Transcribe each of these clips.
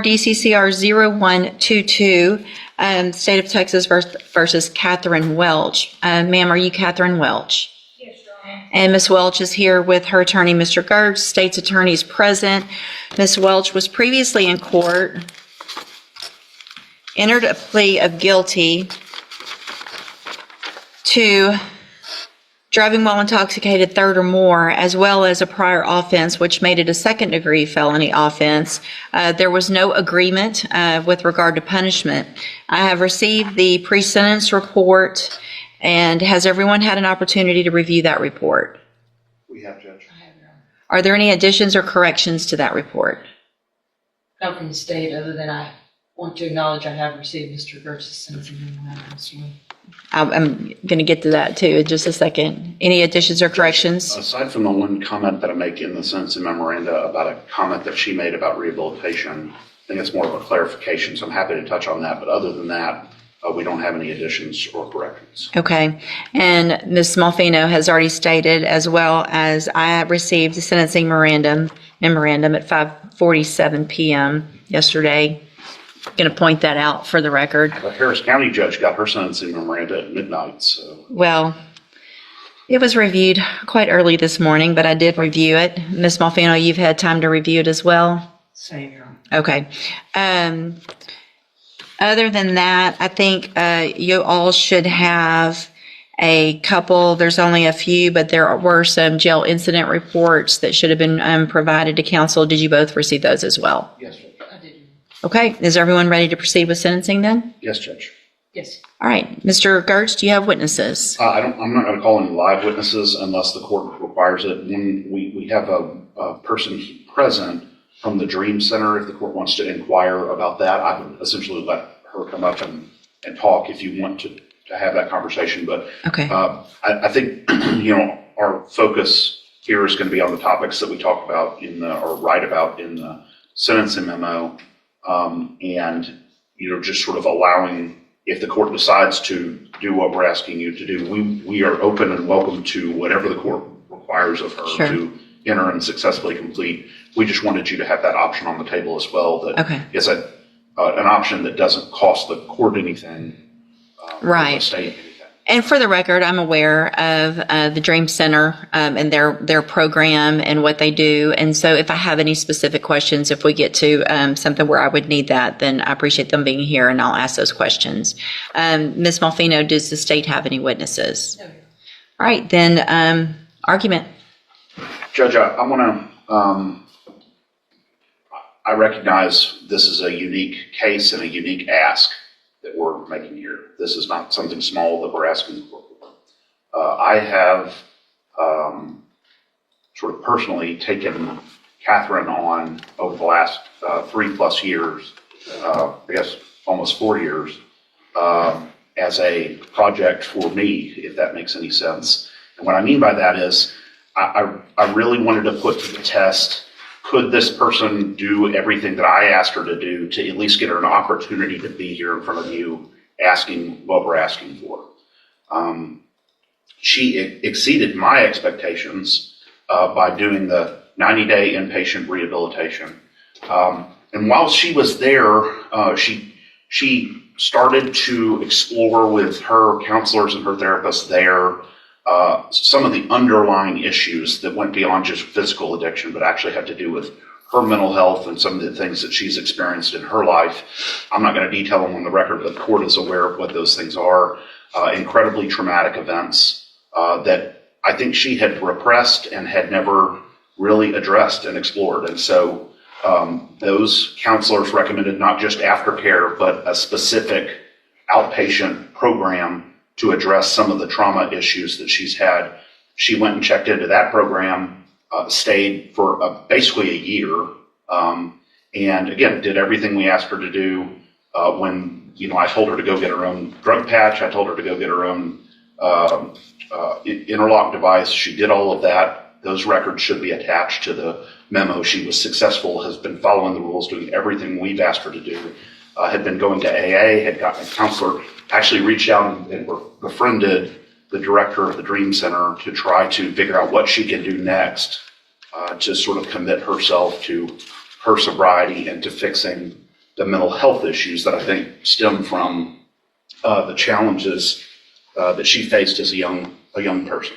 DCCR 0122, State of Texas versus Catherine Welch. Ma'am, are you Catherine Welch? Yes, Your Honor. And Ms. Welch is here with her attorney, Mr. Gertz. State's attorney is present. Ms. Welch was previously in court, entered a plea of guilty to driving while intoxicated third or more, as well as a prior offense, which made it a second-degree felony offense. There was no agreement with regard to punishment. I have received the pre-sentence report, and has everyone had an opportunity to review that report? We have, Judge. I have, Your Honor. Are there any additions or corrections to that report? Not from the state, other than I want to acknowledge I have received Mr. Gertz's sentencing memorandum this week. I'm going to get to that too in just a second. Any additions or corrections? Aside from the one comment that I make in the sentencing memoranda about a comment that she made about rehabilitation, I think it's more of a clarification, so I'm happy to touch on that. But other than that, we don't have any additions or corrections. Okay. And Ms. Smallfino has already stated, as well as I received the sentencing memorandum at 5:47 p.m. yesterday. Going to point that out for the record. The Harris County judge got her sentencing memoranda at midnight, so. Well, it was reviewed quite early this morning, but I did review it. Ms. Smallfino, you've had time to review it as well? Same, Your Honor. Okay. Other than that, I think you all should have a couple, there's only a few, but there were some jail incident reports that should have been provided to counsel. Did you both receive those as well? Yes, Judge. I did. Okay. Is everyone ready to proceed with sentencing then? Yes, Judge. Yes. All right. Mr. Gertz, do you have witnesses? I'm not going to call any live witnesses unless the court requires it. When we have a person present from the Dream Center, if the court wants to inquire about that, I would essentially let her come up and talk if you want to have that conversation. But Okay. I think, our focus here is going to be on the topics that we talk about or write about in the sentencing memo. And, just sort of allowing, if the court decides to do what we're asking you to do, we are open and welcome to whatever the court requires of her Sure. to enter and successfully complete. We just wanted you to have that option on the table as well. That Okay. is an option that doesn't cost the court anything. Or Right. the state anything. And for the record, I'm aware of the Dream Center and their program and what they do. And so if I have any specific questions, if we get to something where I would need that, then I appreciate them being here and I'll ask those questions. Ms. Malfino, does the state have any witnesses? No, Your Honor. All right, then argument. Judge, I want to, I recognize this is a unique case and a unique ask that we're making here. This is not something small that we're asking for. I have sort of personally taken Catherine on over the last 3+ years, I guess almost 4 years, as a project for me, if that makes any sense. And what I mean by that is I really wanted to put to the test, could this person do everything that I asked her to do to at least get her an opportunity to be here in front of you asking what we're asking for? She exceeded my expectations by doing the 90-day inpatient rehabilitation. And while she was there, she started to explore with her counselors and her therapists there some of the underlying issues that went beyond just physical addiction, but actually had to do with her mental health and some of the things that she's experienced in her life. I'm not going to detail them on the record, but the court is aware of what those things are. Incredibly traumatic events that I think she had repressed and had never really addressed and explored. And so those counselors recommended not just aftercare, but a specific outpatient program to address some of the trauma issues that she's had. She went and checked into that program, stayed for basically a year, and again, did everything we asked her to do. When I told her to go get her own drug patch, I told her to go get her own interlock device. She did all of that. Those records should be attached to the memo. She was successful, has been following the rules, doing everything we've asked her to do, had been going to AA, had gotten a counselor, actually reached out and befriended the director of the Dream Center to try to figure out what she could do next to sort of commit herself to her sobriety and to fixing the mental health issues that I think stem from the challenges that she faced as a young person.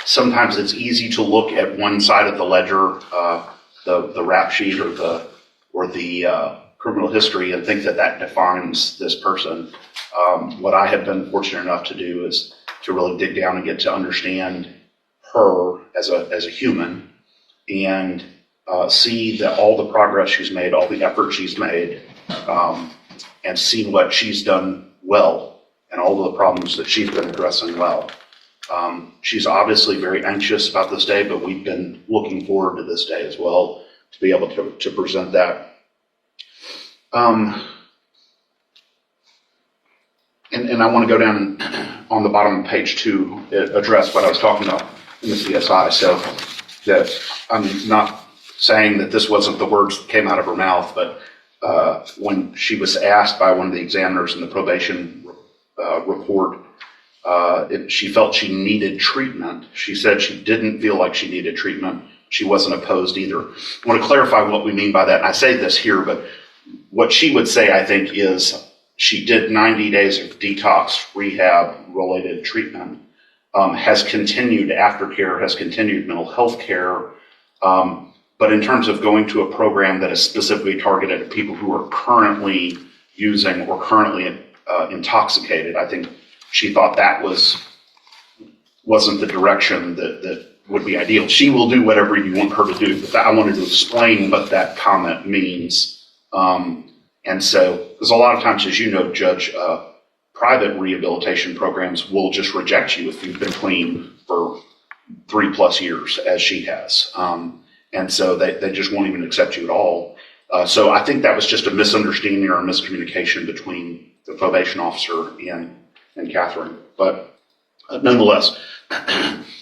Sometimes it's easy to look at one side of the ledger, the rap sheet or the criminal history, and think that that defines this person. What I have been fortunate enough to do is to really dig down and get to understand her as a human, and see that all the progress she's made, all the effort she's made, and see what she's done well and all of the problems that she's been addressing well. She's obviously very anxious about this day, but we've been looking forward to this day as well to be able to present that. And I want to go down on the bottom of page 2, address what I was talking about in the CSI. So that I'm not saying that this wasn't the words that came out of her mouth, but when she was asked by one of the examiners in the probation report if she felt she needed treatment, she said she didn't feel like she needed treatment. She wasn't opposed either. I want to clarify what we mean by that. I say this here, but what she would say, I think, is she did 90 days of detox rehab related treatment, has continued aftercare, has continued mental health care. But in terms of going to a program that is specifically targeted at people who are currently using or currently intoxicated, I think she thought that wasn't the direction that would be ideal. She will do whatever you want her to do, but I wanted to explain what that comment means. And so, because a lot of times, as you know, Judge, private rehabilitation programs will just reject you if you've been clean for 3+ years, as she has. And so they just won't even accept you at all. So I think that was just a misunderstanding or a miscommunication between the probation officer and Catherine. But nonetheless,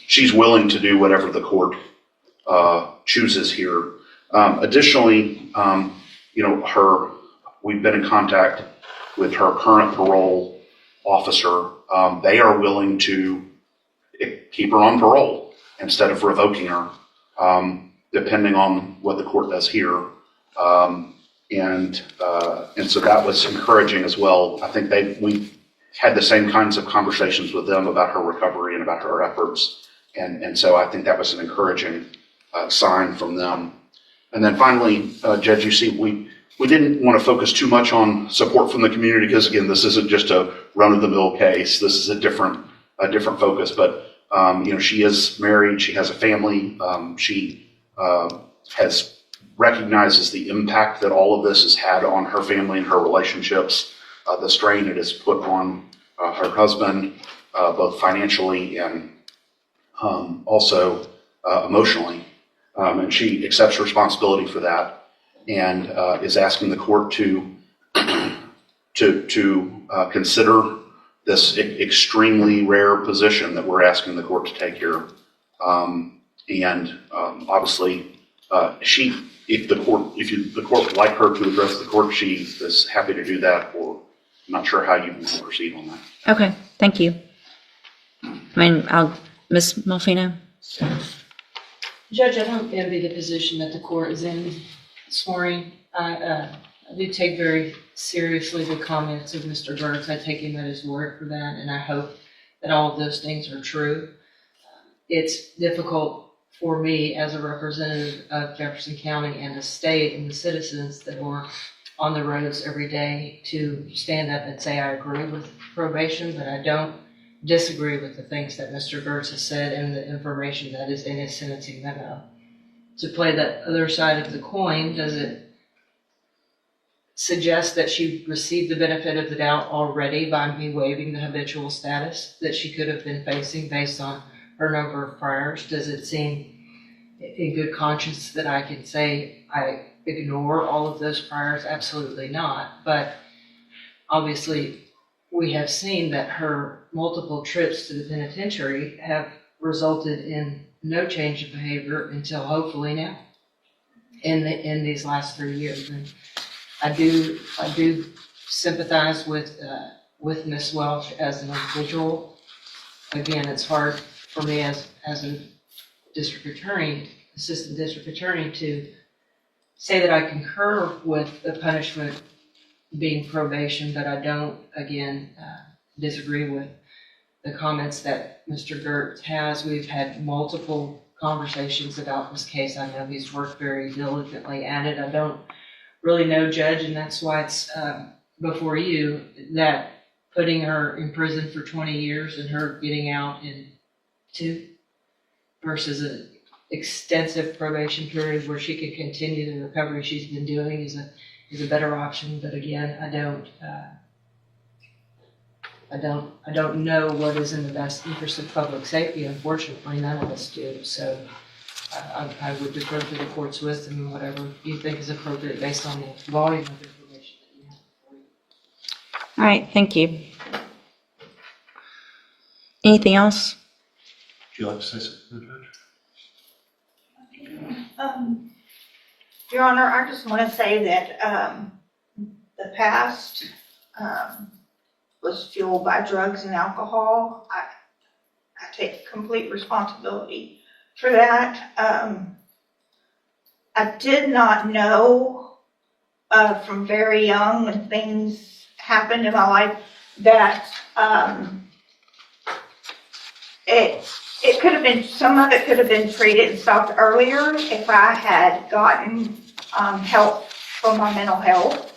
she's willing to do whatever the court chooses here. Additionally, we've been in contact with her current parole officer. They are willing to keep her on parole instead of revoking her, depending on what the court does here. And so that was encouraging as well. I think we had the same kinds of conversations with them about her recovery and about her efforts. And so I think that was an encouraging sign from them. And then finally, Judge, you see, we didn't want to focus too much on support from the community because, again, this isn't just a run-of-the-mill case. This is a different focus. But she is married. She has a family. She recognizes the impact that all of this has had on her family and her relationships, the strain it has put on her husband, both financially and also emotionally. And she accepts responsibility for that, and is asking the court to consider this extremely rare position that we're asking the court to take here. Obviously, if the court would like her to address the court, she is happy to do that. Or I'm not sure how you want to proceed on that. Okay, thank you. Ms. Malfino? Judge, I don't envy the position that the court is in this morning. I do take very seriously the comments of Mr. Burks. I take him at his word for that, and I hope that all of those things are true. It's difficult for me as a representative of Jefferson County and the state and the citizens that are on the roads every day to stand up and say I agree with probation, but I don't disagree with the things that Mr. Gertz has said and the information that is in his sentencing memo. To play the other side of the coin, does it suggest that she received the benefit of the doubt already by me waiving the habitual status that she could have been facing based on her number of priors? Does it seem in good conscience that I can say I ignore all of those priors? Absolutely not. But obviously, we have seen that her multiple trips to the penitentiary have resulted in no change of behavior until hopefully now in these last 3 years. And I do sympathize with Ms. Welch as an individual. Again, it's hard for me as a district attorney assistant district attorney to say that I concur with the punishment being probation, but I don't, again, disagree with the comments that Mr. Gertz has. We've had multiple conversations about this case. I know he's worked very diligently at it. I don't really know, Judge, and that's why it's before you, that putting her in prison for 20 years and her getting out in 2 versus an extensive probation period where she could continue the recovery she's been doing is a better option. But again, I don't know what is in the best interest of public safety. Unfortunately, none of us do. So I would defer to the court's wisdom and whatever you think is appropriate based on the volume of information that you have before you. All right, thank you. Anything else? Would you like to say something, Judge? Your Honor, I just want to say that the past was fueled by drugs and alcohol. I take complete responsibility for that. I did not know from very young when things happened in my life that it could have been, some of it could have been treated and stopped earlier if I had gotten help for my mental health.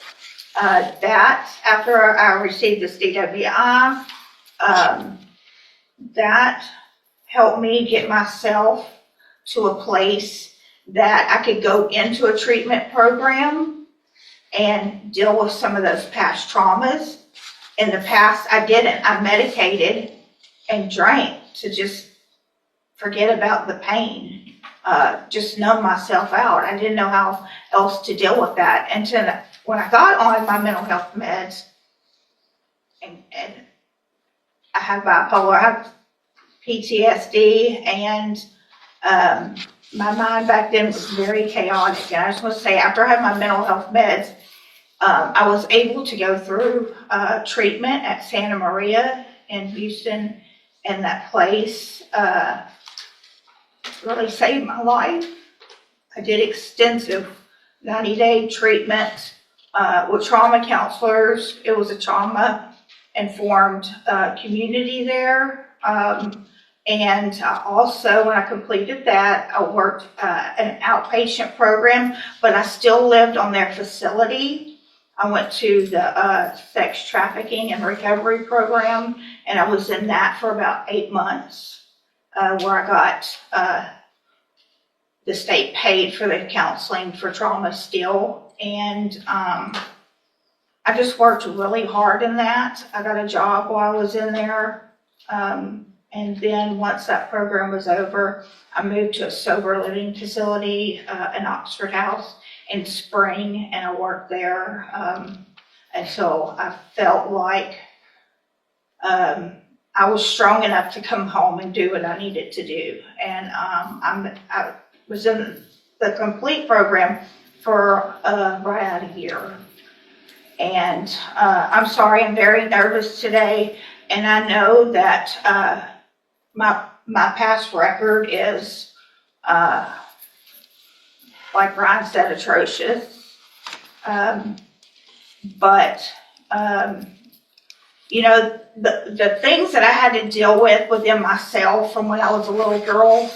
That after I received this DWI, that helped me get myself to a place that I could go into a treatment program and deal with some of those past traumas. In the past, I didn't. I medicated and drank to just forget about the pain, just numb myself out. I didn't know how else to deal with that until when I got on my mental health meds, and I have bipolar, I have PTSD, and my mind back then was very chaotic. And I just want to say, after I had my mental health meds, I was able to go through treatment at Santa Maria in Houston, and that place really saved my life. I did extensive 90-day treatment with trauma counselors. It was a trauma-informed community there. And also, when I completed that, I worked an outpatient program, but I still lived on their facility. I went to the sex trafficking and recovery program, and I was in that for about 8 months, where I got the state paid for the counseling for trauma still. And I just worked really hard in that. I got a job while I was in there. And then once that program was over, I moved to a sober living facility in Oxford House in Spring, and I worked there. And so I felt like I was strong enough to come home and do what I needed to do. And I was in the complete program for right out of here. And I'm sorry, I'm very nervous today. And I know that my past record is, like Ryan said, atrocious. But you know, the things that I had to deal with within myself from when I was a little girl,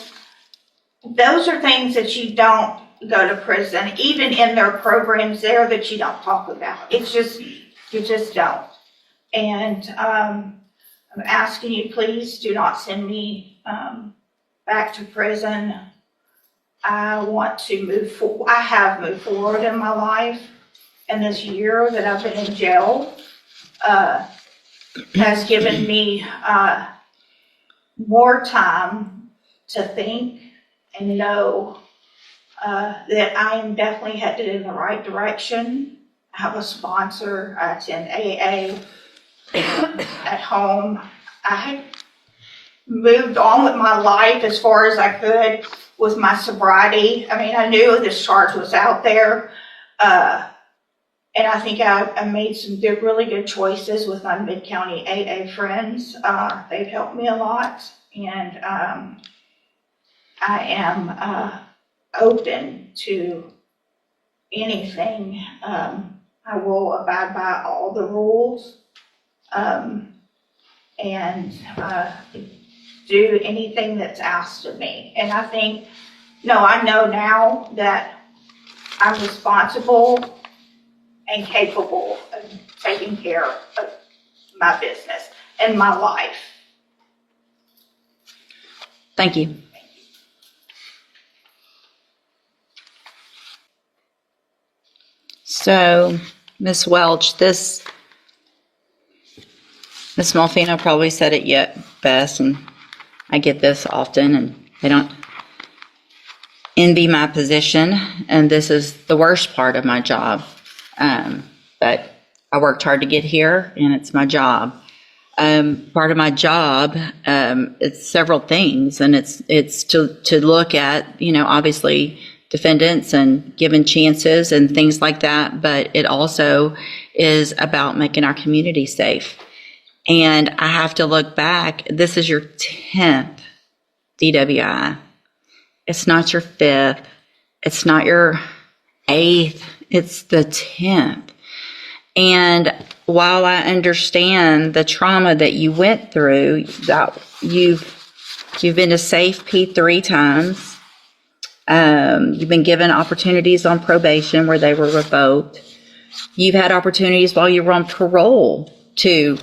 those are things that you don't go to prison, even in their programs there, that you don't talk about. It's just, you just don't. And I'm asking you, please do not send me back to prison. I want to move forward. I have moved forward in my life, and this year that I've been in jail has given me more time to think and know that I am definitely headed in the right direction. I have a sponsor. I attend AA at home. I had moved on with my life as far as I could with my sobriety. I mean, I knew this charge was out there. And I think I made some good, really good choices with my Mid-County AA friends. They've helped me a lot. And I am open to anything. I will abide by all the rules, and do anything that's asked of me. And I think, no, I know now that I'm responsible and capable of taking care of my business and my life. Thank you. So, Ms. Welch, Ms. Malfino probably said it yet best, and I get this often, and they don't envy my position, and this is the worst part of my job. But I worked hard to get here, and it's my job. Part of my job, it's several things, and it's to look at, obviously defendants and giving chances and things like that, but it also is about making our community safe. And I have to look back. This is your 10th DWI. It's not your 5th. It's not your 8th. It's the 10th. And while I understand the trauma that you went through, that you've been to Safe P 3 times, you've been given opportunities on probation where they were revoked. You've had opportunities while you were on parole to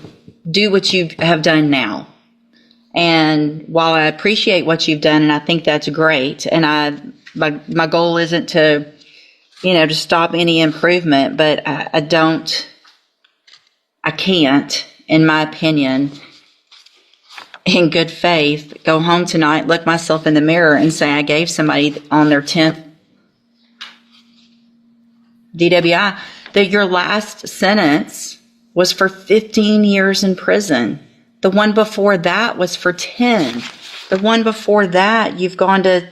do what you have done now. And while I appreciate what you've done, and I think that's great, and my goal isn't to, to stop any improvement, but I can't, in my opinion, in good faith, go home tonight, look myself in the mirror and say I gave somebody on their 10th DWI that your last sentence was for 15 years in prison. The one before that was for 10. The one before that, you've gone to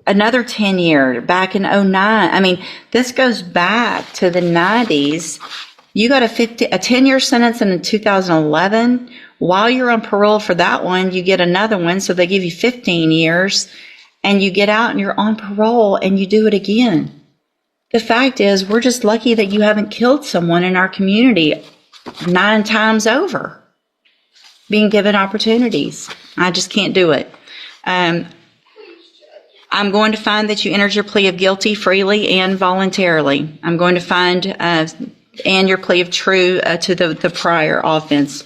another 10 year back in 09. I mean, this goes back to the 90s. You got a 10-year sentence in 2011. While you're on parole for that one, you get another one. So they give you 15 years and you get out and you're on parole and you do it again. The fact is, we're just lucky that you haven't killed someone in our community 9 times over, being given opportunities. I just can't do it. I'm going to find that you entered your plea of guilty freely and voluntarily. I'm going to find and your plea of true to the prior offense.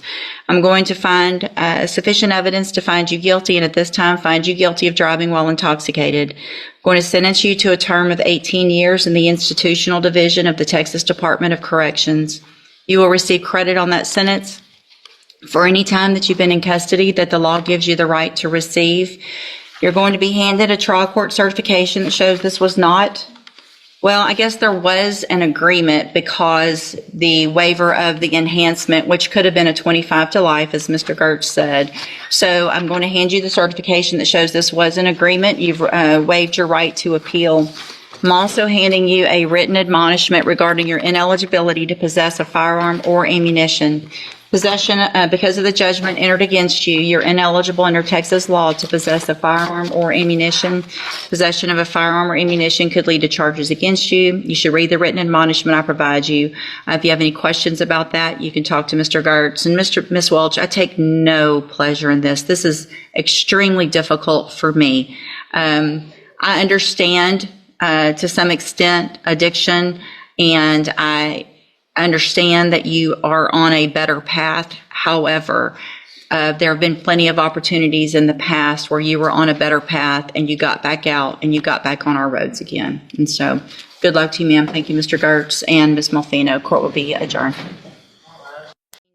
I'm going to find sufficient evidence to find you guilty, and at this time find you guilty of driving while intoxicated. I'm going to sentence you to a term of 18 years in the institutional division of the Texas Department of Corrections. You will receive credit on that sentence for any time that you've been in custody that the law gives you the right to receive. You're going to be handed a trial court certification that shows this was not, well, I guess there was an agreement because the waiver of the enhancement, which could have been a 25 to life, as Mr. Gertz said. So I'm going to hand you the certification that shows this was an agreement. You've waived your right to appeal. I'm also handing you a written admonishment regarding your ineligibility to possess a firearm or ammunition. Possession, because of the judgment entered against you, you're ineligible under Texas law to possess a firearm or ammunition. Possession of a firearm or ammunition could lead to charges against you. You should read the written admonishment I provide you. If you have any questions about that, you can talk to Mr. Gertz. And Ms. Welch, I take no pleasure in this. This is extremely difficult for me. I understand to some extent addiction, and I understand that you are on a better path. However, there have been plenty of opportunities in the past where you were on a better path and you got back out and you got back on our roads again. And so good luck to you, ma'am. Thank you, Mr. Gertz and Ms. Malfino. Court will be adjourned.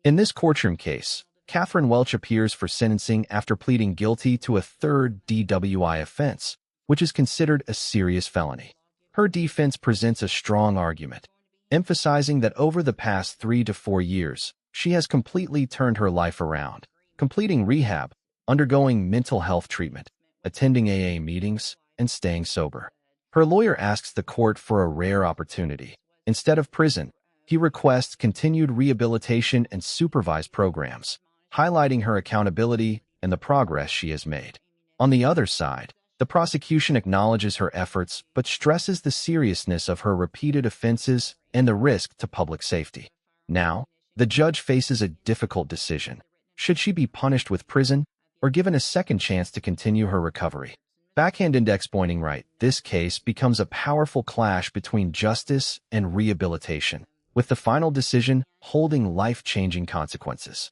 In this courtroom case, Catherine Welch appears for sentencing after pleading guilty to a third DWI offense, which is considered a serious felony. Her defense presents a strong argument, emphasizing that over the past 3 to 4 years, she has completely turned her life around, completing rehab, undergoing mental health treatment, attending AA meetings, and staying sober. Her lawyer asks the court for a rare opportunity. Instead of prison, he requests continued rehabilitation and supervised programs, highlighting her accountability and the progress she has made. On the other side, The prosecution acknowledges her efforts but stresses the seriousness of her repeated offenses and the risk to public safety. Now, the judge faces a difficult decision. Should she be punished with prison or given a second chance to continue her recovery? Backhand index pointing right, this case becomes a powerful clash between justice and rehabilitation, with the final decision holding life-changing consequences.